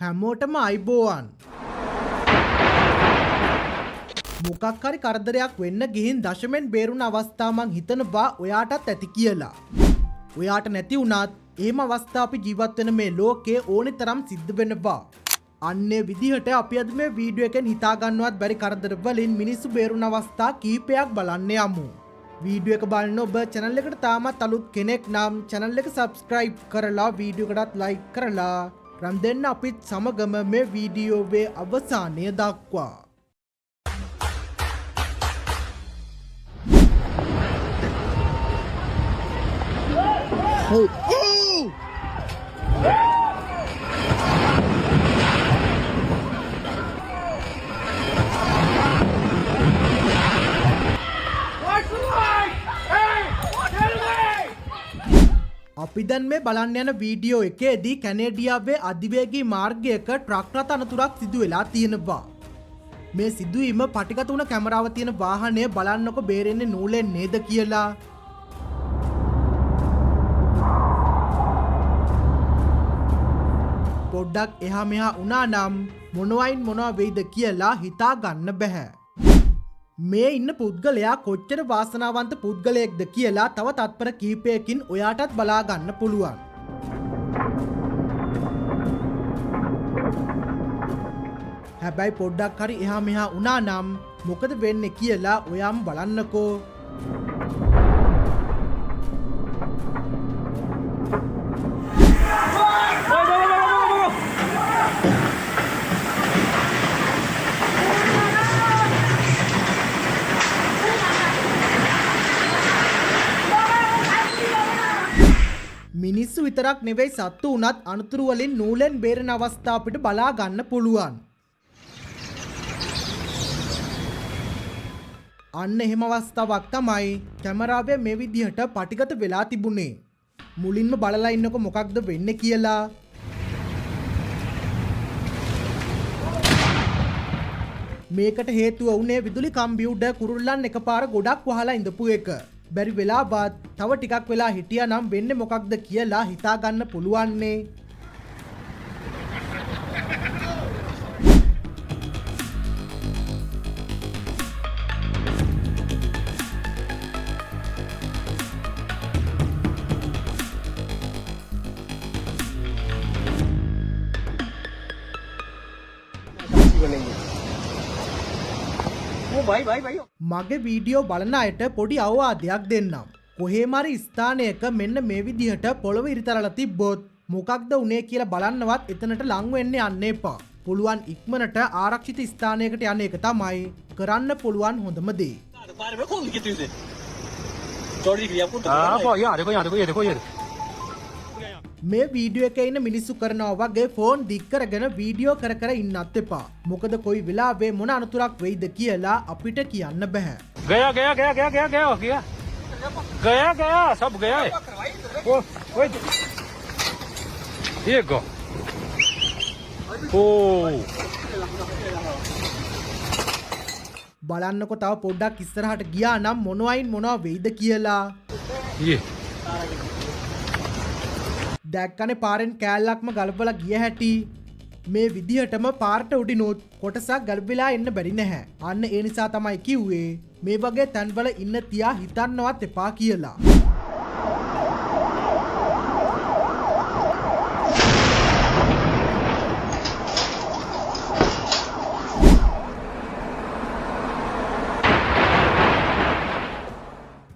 හැමෝටම අයිබෝවන්. මොකක් හරි කරදරයක් වෙන්න ගිහින් දශමෙන් බේරුණ අවස්ථා මං හිතනවා ඔයාටත් ඇති කියලා. ඔයාට නැති වුණත් එහෙම අවස්ථා අපි ජීවත් වෙන මේ ලෝකේ ඕනි තරම් සිද්ධ වෙනවා. අන්නේ විදිහට අපි අද මේ වීඩියෝ එකෙන් හිතා ගන්නවත් බැරි කරදර වලින් මිනිස්සු බේරුණ අවස්ථා කීපයක් බලන්න යමු. වීඩියෝ එක බලන ඔබ channel එකට තාමත් අලුත් කෙනෙක් නම් channel එක subscribe කරලා වීඩියෝ එකටත් like කරලා රන් දෙන්න අපිත් සමගම මේ වීඩියෝවේ අවසානය දක්වා. අපි දැන් මේ බලන්න යන වීඩියෝ එකේදී කැනේඩියාවේ අධිවේගී මාර්ගයක ට්‍රක් රථ අනතුරක් සිදු වෙලා තියෙනවා. මේ සිදුවීම පටිගත වුණ කැමරාව තියෙන වාහනය බලන්නකො බේරෙන්නේ නූලෙන් නේද කියලා. පොඩ්ඩක් එහා මෙහා වුණා නම් මොනවයින් මොනවා වෙයිද කියලා හිතා ගන්න බැහැ. මේ ඉන්න පුද්ගලයා කොච්චර වාසනාවන්ත පුද්ගලයෙක්ද කියලා තව තත්පර කීපයකින් ඔයාටත් බලා ගන්න පුළුවන්. හැබැයි පොඩ්ඩක් හරි එහා මෙහා වුණා නම් මොකද වෙන්නේ කියලා ඔයාම බලන්නකෝ. මිනිස්සු විතරක් නෙවෙයි සත්තු වුණත් අනතුරු වලින් නූලෙන් බේරෙන අවස්ථා අපිට බලා ගන්න පුළුවන්. අන්න එහෙම අවස්ථාවක් තමයි කැමරාවේ මේ විදිහට පටිගත වෙලා තිබුණේ. මුලින්ම බලලා ඉන්නකො මොකක්ද වෙන්නේ කියලා. මේකට හේතුව වුණේ විදුලි කම්බි උඩ කුරුල්ලන් එකපාර ගොඩක් වහලා ඉඳපු එක. බැරි වෙලාවත් තව ටිකක් වෙලා හිටියා නම් වෙන්නේ මොකක්ද කියලා හිතා ගන්න පුළුවන්නේ. මගේ වීඩියෝ බලන අයට පොඩි අවවාදයක් දෙන්නම්. කොහේම හරි ස්ථානයක මෙන්න මේ විදිහට පොළව ඉරිතරලා තිබ්බොත් මොකක්ද උනේ කියලා බලන්නවත් එතනට ලං වෙන්න යන්න එපා. පුළුවන් ඉක්මනට ආරක්ෂිත ස්ථානයකට යන එක තමයි කරන්න පුළුවන් හොඳම දේ. මේ වීඩියෝ එකේ ඉන්න මිනිස්සු කරනවා වගේ ෆෝන් දික් කරගෙන වීඩියෝ කර කර ඉන්නත් එපා. මොකද කොයි වෙලාවෙ මොන අනතුරක් වෙයිද කියලා අපිට කියන්න බෑ. गया गया गया गया गया गया गया गया गया सब गया है वो ये गो ओ බලන්නකො තව පොඩ්ඩක් ඉස්සරහට ගියා නම් මොනවයින් මොනවා වෙයිද කියලා. ये දැක්කනේ පාරෙන් කෑල්ලක්ම ගලපලා ගිය හැටි. මේ විදිහටම පාරට උඩිනුත් කොටසක් ගලපලා එන්න බැරි නැහැ. අන්න ඒ නිසා තමයි කිව්වේ මේ වගේ තැන්වල ඉන්න තියා හිතන්නවත් එපා කියලා.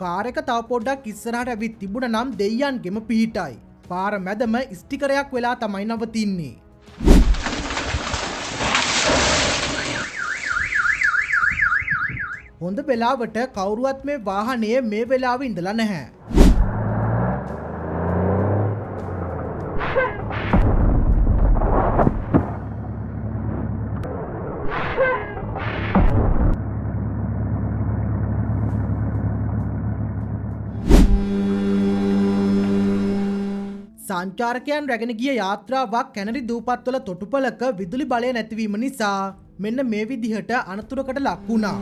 කාර් එක තව පොඩ්ඩක් ඉස්සරහට ඇවිත් තිබුණා නම් දෙයියන්ගෙම පිහිටයි. පාර මැදම ස්ටිකරයක් වෙලා තමයි නවතින්නේ. හොඳ වෙලාවට කවුරුවත් මේ වාහනයේ මේ වෙලාවෙ ඉඳලා නැහැ. සංචාරකයන් රැගෙන ගිය යාත්‍රාවක් කැනරි දූපත්වල තොටුපළක විදුලි බලය නැතිවීම නිසා මෙන්න මේ විදිහට අනතුරකට ලක් වුණා.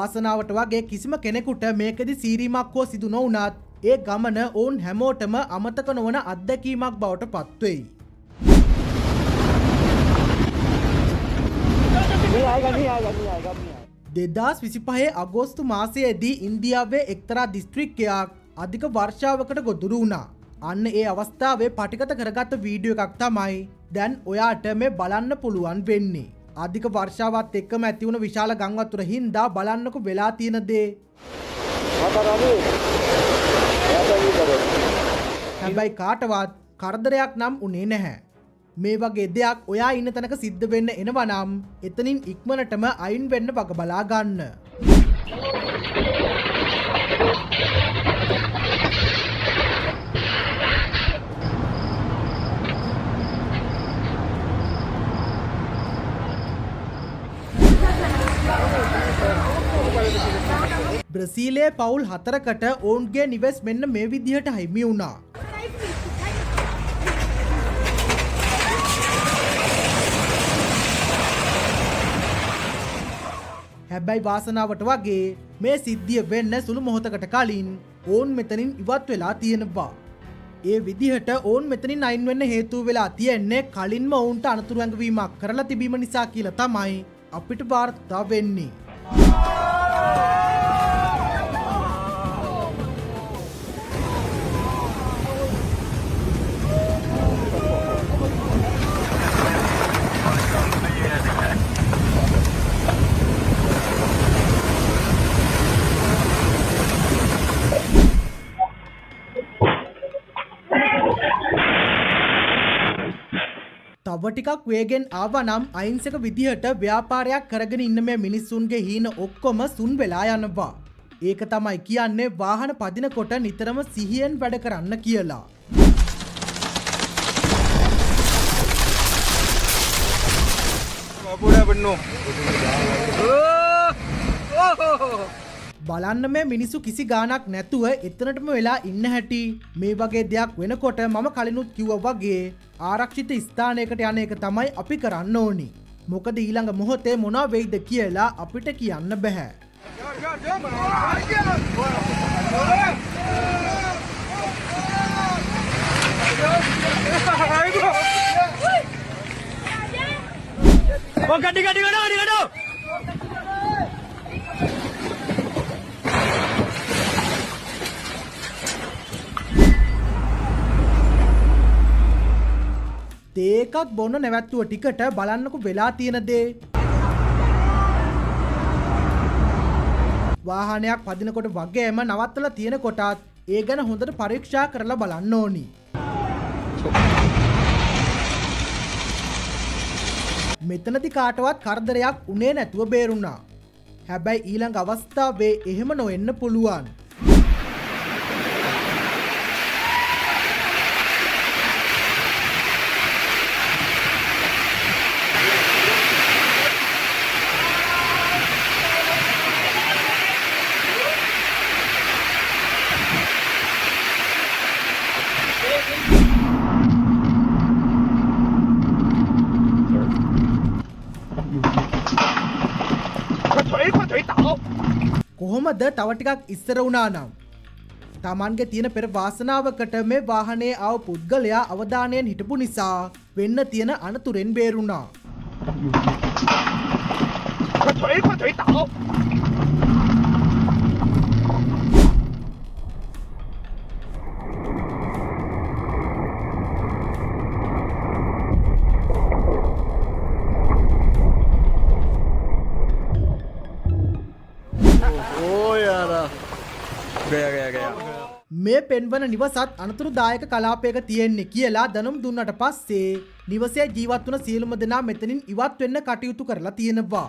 වාසනාවට වගේ කිසිම කෙනෙකුට මේකෙදි සීරීමක් හෝ සිදු නොවුනත් ඒ ගමන ඔවුන් හැමෝටම අමතක නොවන අත්දැකීමක් බවට පත්වෙයි. 2025 අගෝස්තු මාසයේදී ඉන්දියාවේ එක්තරා දිස්ත්‍රික්කයක් අධික වර්ෂාවකට ගොදුරු වුණා. අන්න ඒ අවස්ථාවේ පටිගත කරගත්ත වීඩියෝ එකක් තමයි දැන් ඔයාට මේ බලන්න පුළුවන් වෙන්නේ. අධික වර්ෂාවත් එක්කම ඇති වුණ විශාල ගම් වතුර හින්දා බලන්නකො වෙලා තියෙන දේ. හැබැයි කාටවත් කරදරයක් නම් උනේ නැහැ. මේ වගේ දෙයක් ඔයා ඉන්න තැනක සිද්ධ වෙන්න එනවා නම් එතනින් ඉක්මනටම අයින් වෙන්න වග බලා ගන්න. බ්‍රසීලයේ පවුල් 4කට ඔවුන්ගේ නිවෙස් මෙන්න මේ විදිහට හිමි වුණා. හැබැයි වාසනාවට වගේ මේ සිද්ධිය වෙන්න සුළු මොහොතකට කලින් ඔවුන් මෙතනින් ඉවත් වෙලා තියෙනවා. ඒ විදිහට ඔවුන් මෙතනින් අයින් වෙන්න හේතුව වෙලා තියෙන්නේ කලින්ම ඔවුන්ට අනතුරු ඇඟවීමක් කරලා තිබීම නිසා කියලා තමයි අපිට වාර්තා වෙන්නේ. තව ටිකක් වේගෙන් ආවනම් අහිංසක විදිහට ව්‍යාපාරයක් කරගෙන ඉන්න මේ මිනිස්සුන්ගේ හීන ඔක්කොම සුන් වෙලා යනවා. ඒක තමයි කියන්නේ වාහන පදිනකොට නිතරම සිහියෙන් වැඩ කරන්න කියලා. බලන්න මේ මිනිස්සු කිසි ගාණක් නැතුව එතනටම වෙලා ඉන්න හැටි. මේ වගේ දෙයක් වෙනකොට මම කලිනුත් කිව්වා වගේ ආරක්ෂිත ස්ථානයකට යන එක තමයි අපි කරන්න ඕනි. මොකද ඊළඟ මොහොතේ මොනවා වෙයිද කියලා අපිට කියන්න බෑ. ඒකත් බොන්න නැවැත්තුව ටිකට බලන්නකු වෙලා තියෙන දේ. වාහනයක් පදිනකොට වගේම නවත්තලා තියෙන කොටත් ඒ ගැන හොඳට පරීක්ෂා කරලා බලන්න ඕනි. මෙතනදි කාටවත් කරදරයක් උනේ නැතුව බේරුණා. හැබැයි ඊළඟ අවස්ථාවේ එහෙම නොවෙන්න පුළුවන්. කොහොමද තව ටිකක් ඉස්සර වුණා නම් Tamanගේ තියෙන පෙර වාසනාවකට මේ වාහනේ ආව පුද්ගලයා අවධානයෙන් හිටපු නිසා වෙන්න තියෙන අනතුරෙන් බේරුණා. මේ පෙන්වන නිවසත් අනතුරුදායක කලාපයක තියෙන්නේ කියලා දැනුම් දුන්නට පස්සේ නිවසේ ජීවත් වුණ සියලුම දෙනා මෙතනින් ඉවත් වෙන්න කටයුතු කරලා තියෙනවා.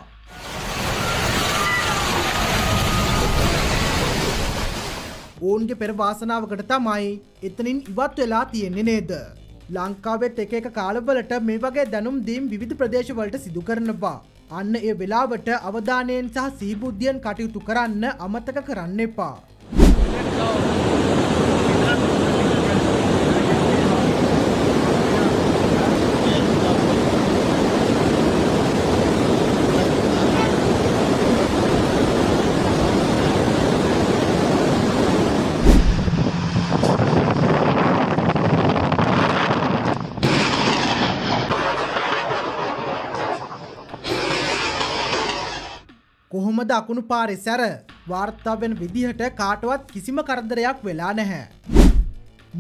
ඔවුන්ගේ පෙර වාසනාවකට තමයි එතනින් ඉවත් වෙලා තියෙන්නේ නේද? ලංකාවෙත් එක එක කාලවලට මේ වගේ දැනුම් දීම් විවිධ ප්‍රදේශවලට සිදු කරනවා. අන්න ඒ වෙලාවට අවධානයෙන් සහ සිහිබුද්ධියෙන් කටයුතු කරන්න අමතක කරන්න එපා. කොහොමද අකුණු පාරේ සැර වාර්තා වෙන විදිහට කාටවත් කිසිම කරදරයක් වෙලා නැහැ.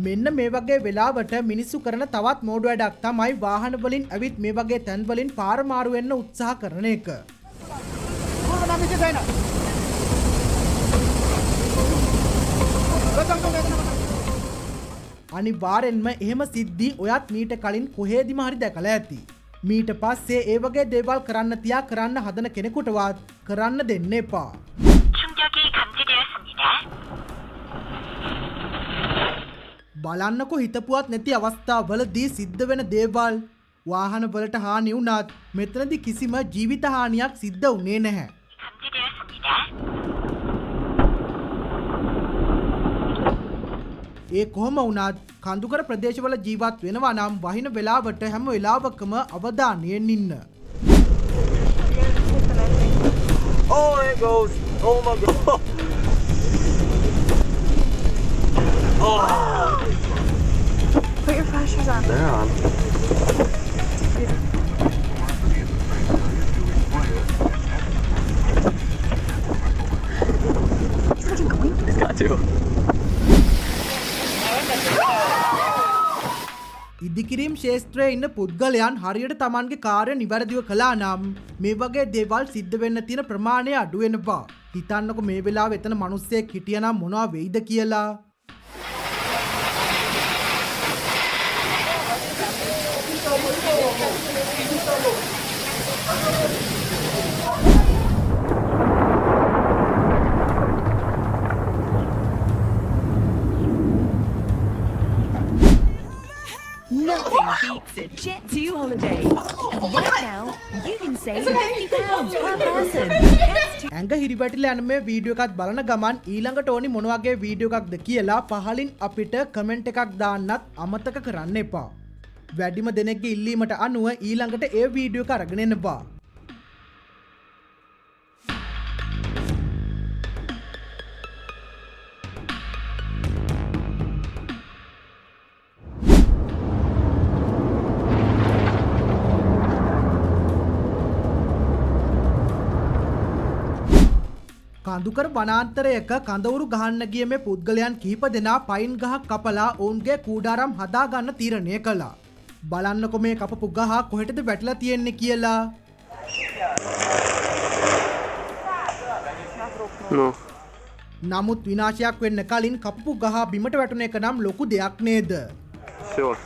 මෙන්න මේ වගේ වෙලාවට මිනිස්සු කරන තවත් මෝඩ වැඩක් තමයි වාහන වලින් ඇවිත් මේ වගේ තැන් වලින් පාර මාරු වෙන්න උත්සාහ කරන එක. අනිවාර්යෙන්ම එහෙම සිද්ධි ඔයත් මීට කලින් කොහේදිම හරි දැකලා ඇති. මීට පස්සේ ඒ වගේ දේවල් කරන්න තියා කරන්න හදන කෙනෙකුටවත් කරන්න දෙන්න එපා. 충격이 감지되었습니다. බලන්නකො හිතපුවත් නැති අවස්ථාවලදී සිද්ධ වෙන දේවල්. වාහන වලට හානි වුණත් මෙතනදී කිසිම ජීවිත හානියක් සිද්ධ වුණේ නැහැ. 감지되었습니다. ඒ කොහොම වුණත් කඳුකර ප්‍රදේශවල ජීවත් වෙනවා නම් වහින වෙලාවට හැම වෙලාවකම අවධානයෙන් ඉන්න. Oh, it goes. Oh my god. Oh. Put your flashers on. They're on. He's got to. ඉදිකිරීම් ශේෂ්ත්‍රයේ ඉන්න පුද්ගලයන් හරියට Tamanගේ කාර්ය නිවැරදිව කළා නම් මේ වගේ දේවල් සිද්ධ වෙන්න තියෙන ප්‍රමාණය අඩු වෙනවා. හිතන්නකො මේ වෙලාවේ එතන මිනිස්සෙක් හිටියනම් මොනවා වෙයිද කියලා. Nothing beats a Jet2 holiday. Right now, you can save £50 per person. That's ඇඟ හිරිවැටිලා යන මේ වීඩියෝ එකත් බලන ගමන් ඊළඟට ඕනි මොන වගේ වීඩියෝ එකක්ද කියලා පහලින් අපිට කමෙන්ට් එකක් දාන්නත් අමතක කරන්න එපා. වැඩිම දෙනෙක්ගේ ඉල්ලීමට අනුව ඊළඟට ඒ වීඩියෝ එක අරගෙන එනවා. කඳුකර වනාන්තරයක කඳවුරු ගහන්න ගිය මේ පුද්ගලයන් කිහිප දෙනා පයින් ගහක් කපලා ඔවුන්ගේ කූඩාරම් හදාගන්න තීරණය කළා. බලන්නකො මේ කපපු ගහ කොහෙටද වැටලා තියෙන්නේ කියලා. No. නමුත් විනාශයක් වෙන්න කලින් කපපු ගහ බිමට වැටුණ එක නම් ලොකු දෙයක් නේද? Sure.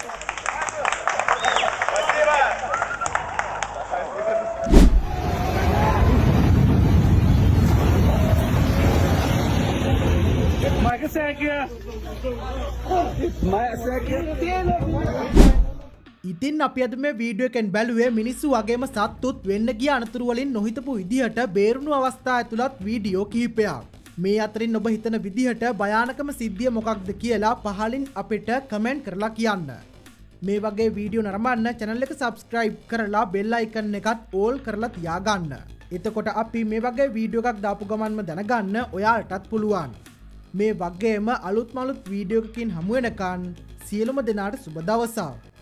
ඉතින් අපි අද මේ වීඩියෝ එකෙන් බැලුවේ මිනිස්සු වගේම සත්තුත් වෙන්න ගිය අනතුරු වලින් නොහිතපු විදිහට බේරුණු අවස්ථා ඇතුළත් වීඩියෝ කිහිපයක්. මේ අතරින් ඔබ හිතන විදිහට භයානකම සිද්ධිය මොකක්ද කියලා පහලින් අපිට කමෙන්ට් කරලා කියන්න. මේ වගේ වීඩියෝ නරඹන්න channel එක subscribe කරලා bell icon එකත් all කරලා තියාගන්න. එතකොට අපි මේ වගේ වීඩියෝ එකක් දාපු ගමන්ම දැනගන්න ඔයාලටත් පුළුවන්. මේ වගේම අලුත් වීඩියෝ එකකින් හමු වෙනකන් සියලුම දෙනාට සුබ දවසක්.